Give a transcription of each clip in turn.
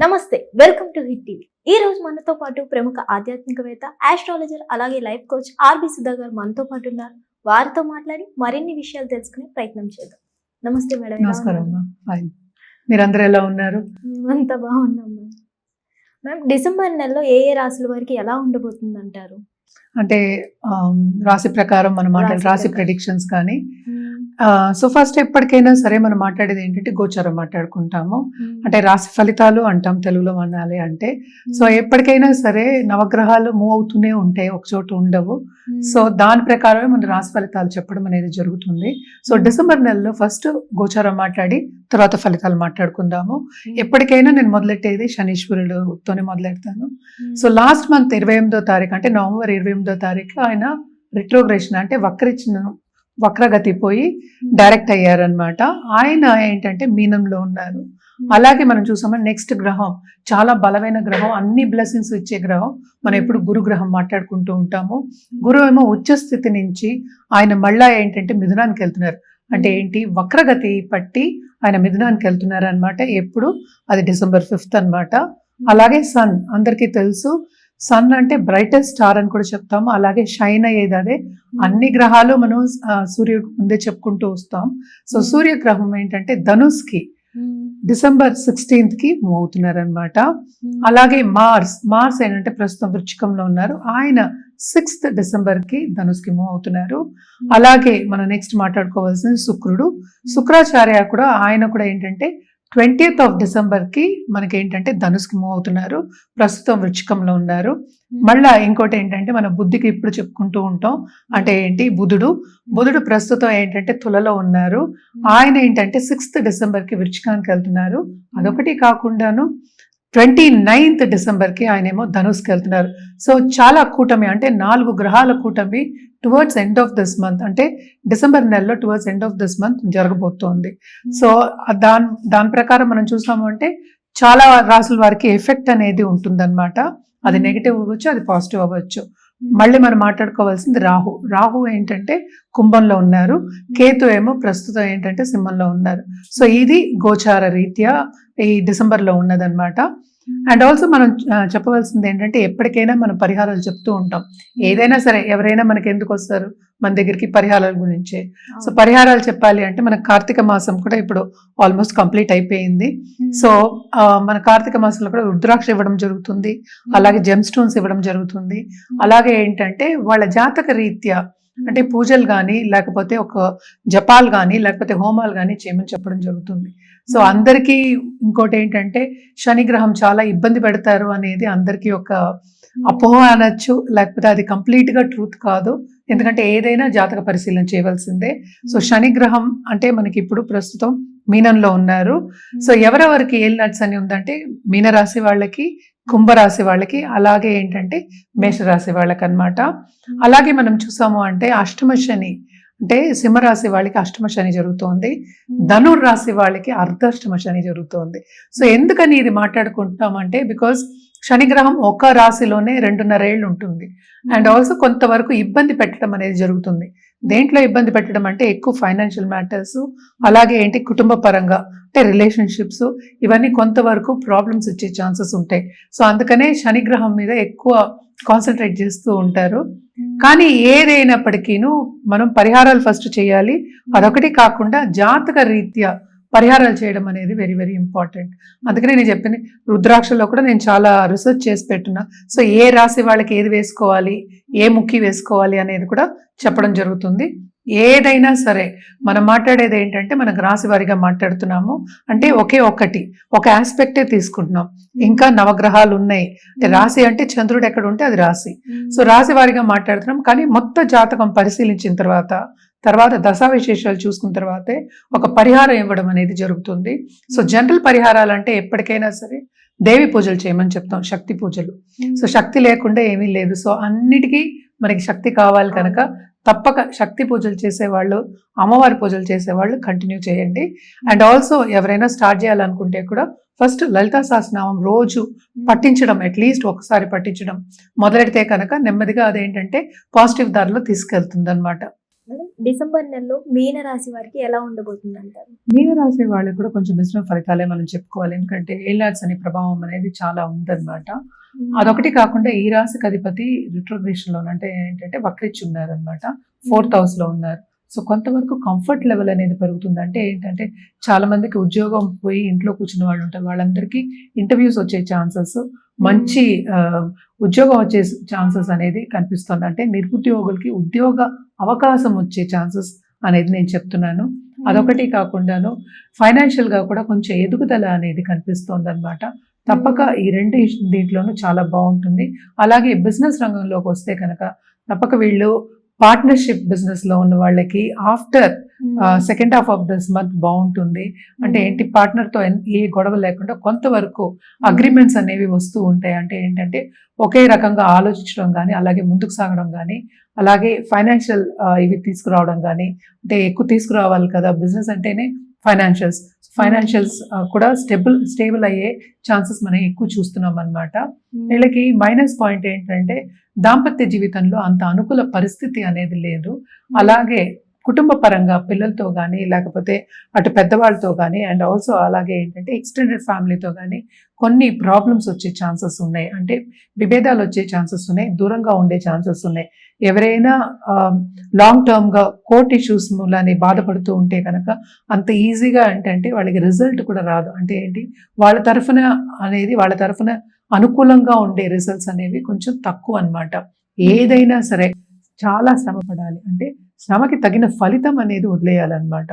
నమస్తే, welcome to hit TV. ఈ రోజు మనతో పాటు ప్రముఖ ఆధ్యాత్మికవేత్త, ఆస్ట్రాలజర్, అలాగే లైఫ్ కోచ్ ఆర్బి సుధా గారు మనతో పాటు ఉన్నారు. వారితో మాట్లాడి మరిన్ని విషయాలు తెలుసుకునే ప్రయత్నం చేద్దాం. నమస్తే మేడం. నమస్కారం. మీరందరూ ఎలా ఉన్నారు? మేమంతా బాగున్నాం మ్యామ్. డిసెంబర్ నెలలో ఏ ఏ రాశుల వారికి ఎలా ఉండబోతుంది అంటారు? అంటే రాశి ప్రకారం మనం రాశి ప్రెడిక్షన్స్ కానీ సో ఫస్ట్ ఎప్పటికైనా సరే మనం మాట్లాడేది ఏంటంటే గోచారం మాట్లాడుకుంటాము. అంటే రాశి ఫలితాలు అంటాం తెలుగులో అనాలి అంటే. సో ఎప్పటికైనా సరే నవగ్రహాలు మూవ్ అవుతూనే ఉంటాయి, ఒక చోట ఉండవు. సో దాని ప్రకారమే మన రాశి ఫలితాలు చెప్పడం అనేది జరుగుతుంది. సో డిసెంబర్ నెలలో ఫస్ట్ గోచారం మాట్లాడి తర్వాత ఫలితాలు మాట్లాడుకుందాము. ఎప్పటికైనా నేను మొదలెట్టేది శనీశ్వరుడుతోనే మొదలెడతాను. సో లాస్ట్ మంత్ 28వ తారీఖు అంటే నవంబర్ 28వ తారీఖు ఆయన రిట్రోగ్రేషన్ అంటే వక్రగతి పోయి డైరెక్ట్ అయ్యారనమాట. ఆయన ఏంటంటే మీనంలో ఉన్నారు. అలాగే మనం చూసామని నెక్స్ట్ గ్రహం చాలా బలమైన గ్రహం, అన్ని బ్లెస్సింగ్స్ ఇచ్చే గ్రహం. మనం ఎప్పుడు గురు గ్రహం మాట్లాడుకుంటూ ఉంటాము. గురువు ఏమో ఉచ్చ స్థితి నుంచి ఆయన మళ్ళా ఏంటంటే మిథునానికి వెళ్తున్నారు. అంటే ఏంటి, వక్రగతి పట్టి ఆయన మిథునానికి వెళ్తున్నారు అనమాట. ఎప్పుడు అది December 5th అనమాట. అలాగే సన్ అందరికీ తెలుసు, సన్ అంటే బ్రైటెస్ట్ స్టార్ అని కూడా చెప్తాము. అలాగే షైన్ అయ్యేది అదే. అన్ని గ్రహాలు మనం సూర్యుడు ముందే చెప్పుకుంటూ వస్తాం. సో సూర్యగ్రహం ఏంటంటే ధనుస్కి December 16th కి మూవ్ అవుతున్నారు అనమాట. అలాగే మార్స్ ఏంటంటే ప్రస్తుతం వృశ్చికంలో ఉన్నారు. ఆయన 6th December కి ధనుస్కి మూవ్ అవుతున్నారు. అలాగే మనం నెక్స్ట్ మాట్లాడుకోవాల్సిన శుక్రాచార్య కూడా ఆయన కూడా ఏంటంటే 20th December కి మనకి ఏంటంటే ధనుస్కి మూవ్ అవుతున్నారు. ప్రస్తుతం వృశ్చికంలో ఉన్నారు. మళ్ళా ఇంకోటి ఏంటంటే మన బుద్ధికి ఇప్పుడు చెప్పుకుంటూ ఉంటాం. అంటే ఏంటి, బుధుడు ప్రస్తుతం ఏంటంటే తులలో ఉన్నారు. ఆయన ఏంటంటే 6th December కి వృశ్చికానికి వెళ్తున్నారు. అదొకటి కాకుండాను 29th December కి ఆయన ఏమో ధనుస్కి వెళ్తున్నారు. సో చాలా కూటమి, అంటే 4 గ్రహాల కూటమి towards end of this month, అంటే డిసెంబర్ నెలలో towards end of this month జరగబోతోంది. సో దాని ప్రకారం మనం చూసాము అంటే చాలా రాసుల వారికి ఎఫెక్ట్ అనేది ఉంటుందన్నమాట. అది నెగిటివ్ అవ్వచ్చు, అది పాజిటివ్ అవ్వచ్చు. మళ్ళీ మనం మాట్లాడుకోవాల్సింది రాహు ఏంటంటే కుంభంలో ఉన్నారు. కేతు ఏమో ప్రస్తుతం ఏంటంటే సింహంలో ఉన్నారు. సో ఇది గోచార రీత్యా ఈ డిసెంబర్లో ఉన్నదన్నమాట. అండ్ ఆల్సో మనం చెప్పవలసింది ఏంటంటే ఎప్పటికైనా మనం పరిహారాలు చెప్తూ ఉంటాం. ఏదైనా సరే ఎవరైనా మనకి ఎందుకు వస్తారు మన దగ్గరికి, పరిహారాల గురించే. సో పరిహారాలు చెప్పాలి అంటే మన కార్తీక మాసం కూడా ఇప్పుడు ఆల్మోస్ట్ కంప్లీట్ అయిపోయింది. సో మన కార్తీక మాసంలో కూడా రుద్రాక్ష ఇవ్వడం జరుగుతుంది, అలాగే జెమ్ స్టోన్స్ ఇవ్వడం జరుగుతుంది. అలాగే ఏంటంటే వాళ్ళ జాతక రీత్యా అంటే పూజలు కానీ లేకపోతే ఒక జపాలు కానీ లేకపోతే హోమాలు కానీ చేయమని చెప్పడం జరుగుతుంది. సో అందరికీ ఇంకోటి ఏంటంటే శనిగ్రహం చాలా ఇబ్బంది పెడతారు అనేది అందరికీ ఒక అపోహ అనొచ్చు, లేకపోతే అది కంప్లీట్గా ట్రూత్ కాదు. ఎందుకంటే ఏదైనా జాతక పరిశీలన చేయవలసిందే. సో శనిగ్రహం అంటే మనకి ఇప్పుడు ప్రస్తుతం మీనంలో ఉన్నారు. సో ఎవరెవరికి ఏలినట్స్ అని ఉందంటే మీనరాశి వాళ్ళకి, కుంభరాశి వాళ్ళకి, అలాగే ఏంటంటే మేషరాశి వాళ్ళకి అన్నమాట. అలాగే మనం చూసాము అంటే అష్టమ శని అంటే సింహరాశి వాళ్ళకి అష్టమ శని జరుగుతోంది, ధనుర్రాశి వాళ్ళకి అర్ధాష్టమ శని జరుగుతోంది. సో ఎందుకని ఇది మాట్లాడుకుంటున్నామంటే బికాజ్ శనిగ్రహం ఒక రాశిలోనే 2.5 ఏళ్ళు ఉంటుంది. అండ్ ఆల్సో కొంతవరకు ఇబ్బంది పెట్టడం అనేది జరుగుతుంది. దేంట్లో ఇబ్బంది పెట్టడం అంటే ఎక్కువ ఫైనాన్షియల్ మ్యాటర్స్, అలాగే ఏంటి కుటుంబ పరంగా అంటే రిలేషన్షిప్స్, ఇవన్నీ కొంతవరకు ప్రాబ్లమ్స్ ఇచ్చే ఛాన్సెస్ ఉంటాయి. సో అందుకనే శనిగ్రహం మీద ఎక్కువ కాన్సన్ట్రేట్ చేస్తూ ఉంటారు. కానీ ఏదైనప్పటికీను మనం పరిహారాలు ఫస్ట్ చేయాలి. అదొకటి కాకుండా జాతక రీత్యా పరిహారాలు చేయడం అనేది వెరీ వెరీ ఇంపార్టెంట్. అందుకనే నేను చెప్పింది, రుద్రాక్షలో కూడా నేను చాలా రీసెర్చ్ చేసి పెట్టున్నా. సో ఏ రాశి వాళ్ళకి ఏది వేసుకోవాలి, ఏ ముక్కి వేసుకోవాలి అనేది కూడా చెప్పడం జరుగుతుంది. ఏదైనా సరే మనం మాట్లాడేది ఏంటంటే మనకు రాశి వారిగా మాట్లాడుతున్నాము అంటే ఒక ఆస్పెక్టే తీసుకుంటున్నాం. ఇంకా నవగ్రహాలు ఉన్నాయి. అంటే రాశి అంటే చంద్రుడు ఎక్కడ ఉంటే అది రాశి. సో రాశి వారిగా మాట్లాడుతున్నాం. కానీ మొత్తం జాతకం పరిశీలించిన తర్వాత దశా విశేషాలు చూసుకున్న తర్వాతే ఒక పరిహారం ఇవ్వడం అనేది జరుగుతుంది. సో జనరల్ పరిహారాలు అంటే ఎప్పటికైనా సరే దేవి పూజలు చేయమని చెప్తాం, శక్తి పూజలు. సో శక్తి లేకుండా ఏమీ లేదు. సో అన్నిటికీ మనకి శక్తి కావాలి కనుక తప్పక శక్తి పూజలు చేసేవాళ్ళు, అమ్మవారి పూజలు చేసేవాళ్ళు కంటిన్యూ చేయండి. అండ్ ఆల్సో ఎవరైనా స్టార్ట్ చేయాలనుకుంటే కూడా ఫస్ట్ లలితా సహస్రనామం రోజు పఠించడం, అట్లీస్ట్ ఒకసారి పఠించడం మొదలెడితే కనుక నెమ్మదిగా అదేంటంటే పాజిటివ్ దారిలో తీసుకెళ్తుంది అనమాట. మేడం, డిసెంబర్ నెలలో మీన రాశి వారికి ఎలా ఉండబోతుంది అంటారు? మీనరాశి వాళ్ళకి కూడా కొంచెం మిశ్రమ ఫలితాలే మనం చెప్పుకోవాలి. ఎందుకంటే ఏలినాడ్స్ అనే ప్రభావం అనేది చాలా ఉందన్నమాట. అదొకటి కాకుండా ఈ రాశికి అధిపతి రిట్రోగ్రేషన్ లో అంటే ఏంటంటే వక్రించి ఉన్నారు అనమాట. 4th house లో ఉన్నారు. సో కొంతవరకు కంఫర్ట్ లెవెల్ అనేది పెరుగుతుంది. అంటే ఏంటంటే చాలా మందికి ఉద్యోగం పోయి ఇంట్లో కూర్చున్న వాళ్ళు ఉంటారు. వాళ్ళందరికీ ఇంటర్వ్యూస్ వచ్చే ఛాన్సెస్, మంచి ఉద్యోగం వచ్చే ఛాన్సెస్ అనేది కనిపిస్తుంది. అంటే నిరుద్యోగులకి ఉద్యోగ అవకాశం వచ్చే ఛాన్సెస్ అనేది నేను చెప్తున్నాను. అదొకటి కాకుండాను ఫైనాన్షియల్ గా కూడా కొంచెం ఎదుగుదల అనేది కనిపిస్తోంది అనమాట. తప్పక ఈ రెండు దీంట్లోనూ చాలా బాగుంటుంది. అలాగే బిజినెస్ రంగంలోకి వస్తే కనుక తప్పక వీళ్ళు పార్ట్నర్షిప్ బిజినెస్ లో ఉన్న వాళ్ళకి after second half of this month బాగుంటుంది. అంటే ఏంటి, పార్ట్నర్ తో ఏ గొడవ లేకుండా కొంతవరకు అగ్రిమెంట్స్ అనేవి వస్తూ ఉంటాయి. అంటే ఏంటంటే ఒకే రకంగా ఆలోచించడం కానీ, అలాగే ముందుకు సాగడం కానీ, అలాగే ఫైనాన్షియల్ ఇవి తీసుకురావడం కానీ, అంటే ఎక్కువ తీసుకురావాలి కదా బిజినెస్ అంటేనే ఫైనాన్షియల్స్ కూడా స్టేబుల్ అయ్యే ఛాన్సెస్ మనం ఎక్కువ చూస్తున్నాం అనమాట. వీళ్ళకి మైనస్ పాయింట్ ఏంటంటే దాంపత్య జీవితంలో అంత అనుకూల పరిస్థితి అనేది లేదు. అలాగే కుటుంబ పరంగా పిల్లలతో కానీ, లేకపోతే అటు పెద్దవాళ్ళతో కానీ, అండ్ ఆల్సో అలాగే ఏంటంటే ఎక్స్టెండెడ్ ఫ్యామిలీతో కానీ కొన్ని ప్రాబ్లమ్స్ వచ్చే ఛాన్సెస్ ఉన్నాయి. అంటే విభేదాలు వచ్చే ఛాన్సెస్ ఉన్నాయి, దూరంగా ఉండే ఛాన్సెస్ ఉన్నాయి. ఎవరైనా లాంగ్ టర్మ్ గా కోర్ట్ ఇష్యూస్ మూలాన్ని బాధపడుతూ ఉంటే కనుక అంత ఈజీగా అంటే వాళ్ళకి రిజల్ట్ కూడా రాదు. అంటే ఏంటి, వాళ్ళ తరఫున అనుకూలంగా ఉండే రిజల్ట్స్ అనేవి కొంచెం తక్కువ అన్నమాట. ఏదైనా సరే చాలా శ్రమ పడాలి. అంటే శ్రమకి తగిన ఫలితం అనేది వదిలేయాలన్నమాట.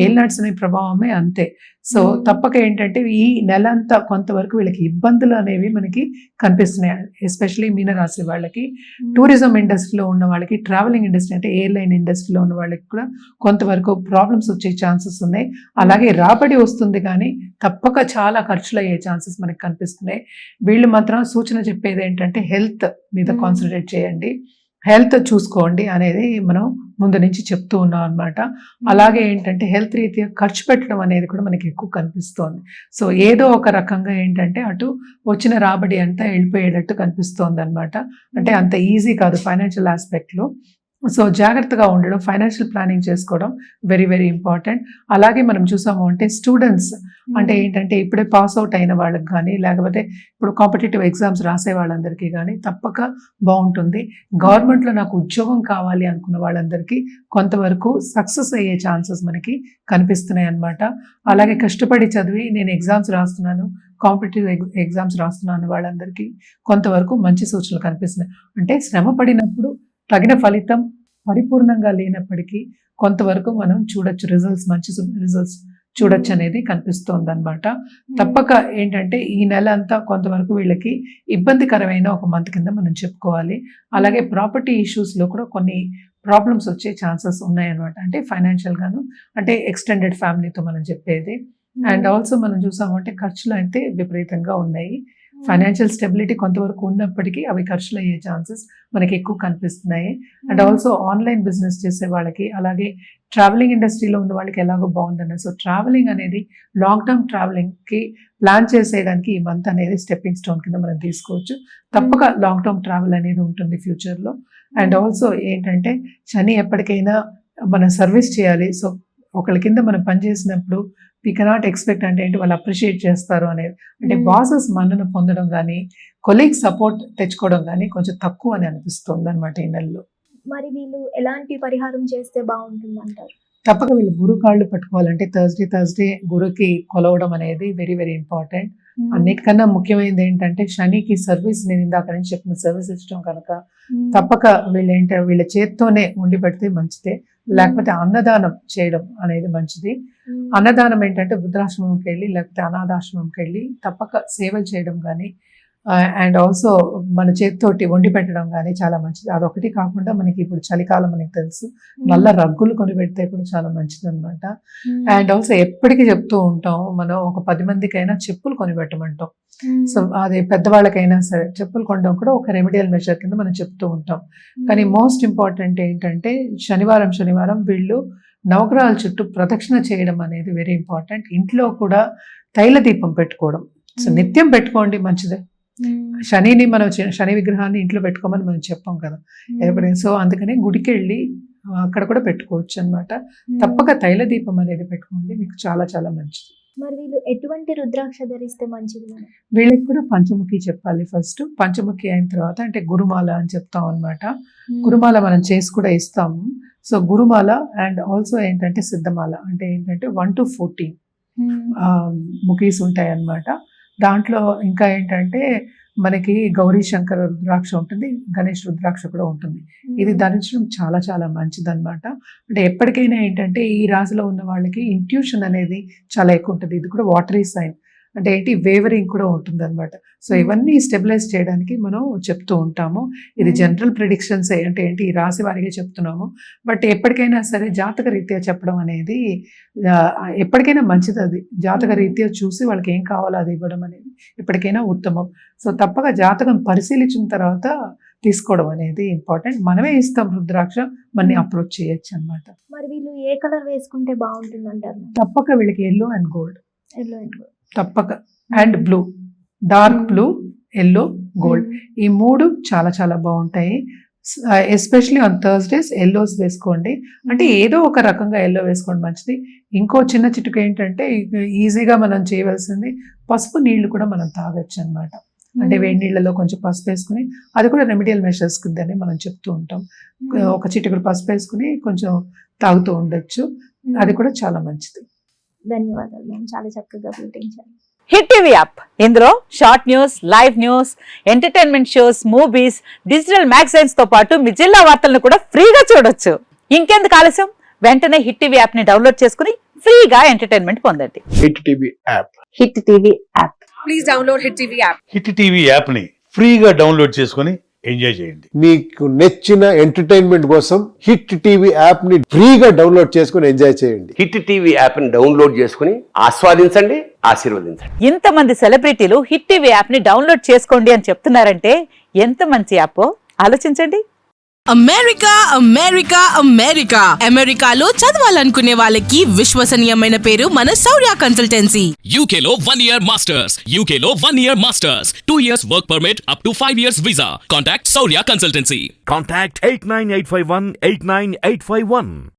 ఏలినాడ్స్ అనే ప్రభావమే అంతే. సో తప్పక ఏంటంటే ఈ నెల అంతా కొంతవరకు వీళ్ళకి ఇబ్బందులు అనేవి మనకి కనిపిస్తున్నాయి. ఎస్పెషలీ మీనరాశి వాళ్ళకి, టూరిజం ఇండస్ట్రీలో ఉన్న వాళ్ళకి, ట్రావెలింగ్ ఇండస్ట్రీ అంటే ఎయిర్లైన్ ఇండస్ట్రీలో ఉన్న వాళ్ళకి కూడా కొంతవరకు ప్రాబ్లమ్స్ వచ్చే ఛాన్సెస్ ఉన్నాయి. అలాగే రాబడి వస్తుంది కానీ తప్పక చాలా ఖర్చులు అయ్యే ఛాన్సెస్ మనకి కనిపిస్తున్నాయి. వీళ్ళు మాత్రం సూచన చెప్పేది ఏంటంటే హెల్త్ మీద కాన్సన్ట్రేట్ చేయండి, హెల్త్ చూసుకోండి అనేది మనం ముందు నుంచి చెప్తూ ఉన్నాం అనమాట. అలాగే ఏంటంటే హెల్త్ రీత్యా ఖర్చు పెట్టడం అనేది కూడా మనకి ఎక్కువ కనిపిస్తోంది. సో ఏదో ఒక రకంగా ఏంటంటే అటు వచ్చిన రాబడి అంతా వెళ్ళిపోయేటట్టు కనిపిస్తోంది అనమాట. అంటే అంత ఈజీ కాదు ఫైనాన్షియల్ ఆస్పెక్ట్లో. సో జాగ్రత్తగా ఉండడం, ఫైనాన్షియల్ ప్లానింగ్ చేసుకోవడం వెరీ వెరీ ఇంపార్టెంట్. అలాగే మనం చూసాము అంటే స్టూడెంట్స్ అంటే ఏంటంటే ఇప్పుడే పాస్ అవుట్ అయిన వాళ్ళకి కానీ, లేకపోతే ఇప్పుడు కాంపిటేటివ్ ఎగ్జామ్స్ రాసే వాళ్ళందరికీ కానీ తప్పక బాగుంటుంది. గవర్నమెంట్లో నాకు ఉద్యోగం కావాలి అనుకున్న వాళ్ళందరికీ కొంతవరకు సక్సెస్ అయ్యే ఛాన్సెస్ మనకి కనిపిస్తున్నాయి అన్నమాట. అలాగే కష్టపడి చదివి నేను ఎగ్జామ్స్ రాస్తున్నాను, కాంపిటేటివ్ ఎగ్జామ్స్ రాస్తున్నాను వాళ్ళందరికీ కొంతవరకు మంచి సూచనలు కనిపిస్తున్నాయి. అంటే శ్రమ పడినప్పుడు తగిన ఫలితం పరిపూర్ణంగా లేనప్పటికీ కొంతవరకు మనం చూడొచ్చు, మంచి రిజల్ట్స్ చూడొచ్చు అనేది కనిపిస్తోంది అనమాట. తప్పక ఏంటంటే ఈ నెల అంతా కొంతవరకు వీళ్ళకి ఇబ్బందికరమైన ఒక మంత్ కింద మనం చెప్పుకోవాలి. అలాగే ప్రాపర్టీ ఇష్యూస్లో కూడా కొన్ని ప్రాబ్లమ్స్ వచ్చే ఛాన్సెస్ ఉన్నాయన్నమాట. అంటే ఫైనాన్షియల్ గాను, అంటే ఎక్స్టెండెడ్ ఫ్యామిలీతో మనం చెప్పేది. అండ్ ఆల్సో మనం చూసామంటే ఖర్చులు అయితే విపరీతంగా ఉన్నాయి. ఫైనాన్షియల్ స్టెబిలిటీ కొంతవరకు ఉన్నప్పటికీ అవి ఖర్చులు అయ్యే ఛాన్సెస్ మనకి ఎక్కువ కనిపిస్తున్నాయి. అండ్ ఆల్సో ఆన్లైన్ బిజినెస్ చేసే వాళ్ళకి, అలాగే ట్రావెలింగ్ ఇండస్ట్రీలో ఉన్న వాళ్ళకి ఎలాగో బాగుందన్న. సో ట్రావెలింగ్ అనేది లాంగ్ టర్మ్ ట్రావెలింగ్కి ప్లాన్ చేసేయడానికి ఈ మంత్ అనేది స్టెప్పింగ్ స్టోన్ కింద మనం తీసుకోవచ్చు. తప్పక లాంగ్ టర్మ్ ట్రావెల్ అనేది ఉంటుంది ఫ్యూచర్లో. అండ్ ఆల్సో ఏంటంటే శని ఎప్పటికైనా మనం సర్వీస్ చేయాలి. సో ఒకళ్ళ కింద మనం పనిచేసినప్పుడు వీ కెనాట్ ఎక్స్పెక్ట్ అంటే ఏంటి, వాళ్ళు అప్రిషియేట్ చేస్తారు అనేది. అంటే బాసెస్ మన్నను పొందడం కానీ, కొలీగ్ సపోర్ట్ తెచ్చుకోవడం కానీ కొంచెం తక్కువ అని అనిపిస్తుంది అనమాట ఈ నెలలో. మరి వీళ్ళు ఎలాంటి పరిహారం చేస్తే బాగుంటుంది అంటారు? తప్పక వీళ్ళు గురు కాళ్ళు పట్టుకోవాలంటే థర్స్డే గురుకి కొలవడం అనేది వెరీ వెరీ ఇంపార్టెంట్. అన్నిటికన్నా ముఖ్యమైనది ఏంటంటే శనికి సర్వీస్, నేను ఇందాక నుంచి చెప్పిన సర్వీస్ ఇష్టం కనుక తప్పక వీళ్ళ చేత్తోనే ఉండి పెడితే మంచిదే. లేకపోతే అన్నదానం చేయడం అనేది మంచిది. అన్నదానం ఏంటంటే వృద్ధాశ్రమంకి వెళ్ళి, లేకపోతే అనాథాశ్రమంకి వెళ్ళి తప్పక సేవలు చేయడం కానీ, అండ్ ఆల్సో మన చేతితోటి వండి పెట్టడం కానీ చాలా మంచిది. అదొకటి కాకుండా మనకి ఇప్పుడు చలికాలం మనకి తెలుసు, నల్ల రగ్గులు కొని పెడితే కూడా చాలా మంచిది అనమాట. అండ్ ఆల్సో ఎప్పటికీ చెప్తూ ఉంటాం మనం, ఒక 10 మందికైనా చెప్పులు కొని పెట్టమంటాం. సో అది పెద్దవాళ్ళకైనా సరే చెప్పులు కొనడం కూడా ఒక రెమెడియల్ మెజర్ కింద మనం చెప్తూ ఉంటాం. కానీ మోస్ట్ ఇంపార్టెంట్ ఏంటంటే శనివారం వీళ్ళు నవగ్రహాల చుట్టూ ప్రదక్షిణ చేయడం అనేది వెరీ ఇంపార్టెంట్. ఇంట్లో కూడా తైల దీపం పెట్టుకోవడం, సో నిత్యం పెట్టుకోండి మంచిదే. శనిని మనం శని విగ్రహాన్ని ఇంట్లో పెట్టుకోమని మనం చెప్పాం కదా ఎప్పుడైనా. సో అందుకని గుడికి వెళ్ళి అక్కడ కూడా పెట్టుకోవచ్చు అన్నమాట. తప్పక తైల దీపం అనేది పెట్టుకోండి, మీకు చాలా చాలా మంచిది. మరి వీళ్ళు ఎటువంటి రుద్రాక్ష ధరిస్తే మంచిది మేడం? వీళ్ళకి కూడా పంచముఖి చెప్పాలి ఫస్ట్. పంచముఖి అయిన తర్వాత అంటే గురుమాల అని చెప్తాం అన్నమాట. గురుమాల మనం చేసి కూడా ఇస్తాము. సో గురుమాల అండ్ ఆల్సో ఏంటంటే సిద్ధమాల అంటే ఏంటంటే 1 to 14 ముఖీస్ ఉంటాయి అన్నమాట. దాంట్లో ఇంకా ఏంటంటే మనకి గౌరీ శంకర రుద్రాక్ష ఉంటుంది, గణేష్ రుద్రాక్ష కూడా ఉంటుంది. ఇది ధరించడం చాలా చాలా మంచిదన్నమాట. అంటే ఎప్పటికైనా ఏంటంటే ఈ రాశిలో ఉన్న వాళ్ళకి ఇంట్యూషన్ అనేది చాలా ఎక్కువ ఉంటుంది. ఇది కూడా వాటరీ సైన్ అంటే ఏంటి, వేవరింగ్ కూడా ఉంటుంది అనమాట. సో ఇవన్నీ స్టెబిలైజ్ చేయడానికి మనం చెప్తూ ఉంటాము. ఇది జనరల్ ప్రిడిక్షన్స్ అంటే ఏంటి, ఈ రాశి వారిగా చెప్తున్నాము. బట్ ఎప్పటికైనా సరే జాతక రీత్యా చెప్పడం అనేది ఎప్పటికైనా మంచిది. అది జాతక రీత్యా చూసి వాళ్ళకి ఏం కావాలో అది ఇవ్వడం అనేది ఎప్పటికైనా ఉత్తమం. సో తప్పక జాతకం పరిశీలించిన తర్వాత తీసుకోవడం అనేది ఇంపార్టెంట్. మనమే ఇస్తాం రుద్రాక్ష, మనని అప్రోచ్ చేయొచ్చు అనమాట. మరి వీళ్ళు ఏ కలర్ వేసుకుంటే బాగుంటుంది అంటారు? తప్పక వీళ్ళకి yellow and gold, yellow and gold తప్పక, and blue, dark blue, yellow, gold, ఈ 3 చాలా చాలా బాగుంటాయి. ఎస్పెషలీ ఆన్ థర్స్డేస్ ఎల్లోస్ వేసుకోండి. అంటే ఏదో ఒక రకంగా ఎల్లో వేసుకోండి, మంచిది. ఇంకో చిన్న చిటుక ఏంటంటే ఈజీగా మనం చేయవలసింది పసుపు నీళ్లు కూడా మనం తాగొచ్చు అనమాట. అంటే వేడి నీళ్ళలో కొంచెం పసుపు వేసుకుని, అది కూడా రెమెడియల్ మెషర్స్ కిందని మనం చెప్తూ ఉంటాం. ఒక చిటికెడు పసుపు వేసుకుని కొంచెం తాగుతూ ఉండొచ్చు, అది కూడా చాలా మంచిది. ధన్యవాదాలు మ్యామ్, చాలా చక్కగా వివరించారు. హిట్ టీవీ యాప్, ఇందులో short news, live news, entertainment shows, movies, digital magazines తో పాటు మీ జిల్లా వార్తలను కూడా ఫ్రీగా చూడొచ్చు. ఇంకెందుకు ఆలస్యం, వెంటనే హిట్ టీవీ యాప్ ని డౌన్లోడ్ చేసుకుని ఫ్రీగా ఎంటర్టైన్మెంట్ పొందండి. Hit TV app. Hit TV app. Please download hit TV app. Hit TV యాప్ని ఫ్రీగా డౌన్లోడ్ చేసుకొని ఎంజాయ్ చేయండి. మీకు నచ్చిన ఎంటర్టైన్మెంట్ కోసం హిట్ టీవీ యాప్ ని ఫ్రీగా డౌన్లోడ్ చేసుకొని ఎంజాయ్ చేయండి. హిట్ టీవీ యాప్ని డౌన్లోడ్ చేసుకుని ఆస్వాదించండి, ఆశీర్వదించండి. ఇంతమంది సెలబ్రిటీలు హిట్ టీవీ యాప్ ని డౌన్లోడ్ చేసుకోండి అని చెప్తున్నారంటే ఎంత మంచి యాప్ ఆలోచించండి. అమెరికా అమెరికా అమెరికా అమెరికాలో చదవాలనుకునే వాళ్ళకి విశ్వసనీయమైన పేరు మన శౌర్య కన్సల్టెన్సీ. UK లో 1 year masters. UK లో 1 year masters. 2 years work permit up to 5 years visa. Contact Saurya Consultancy. Contact 89851 89851.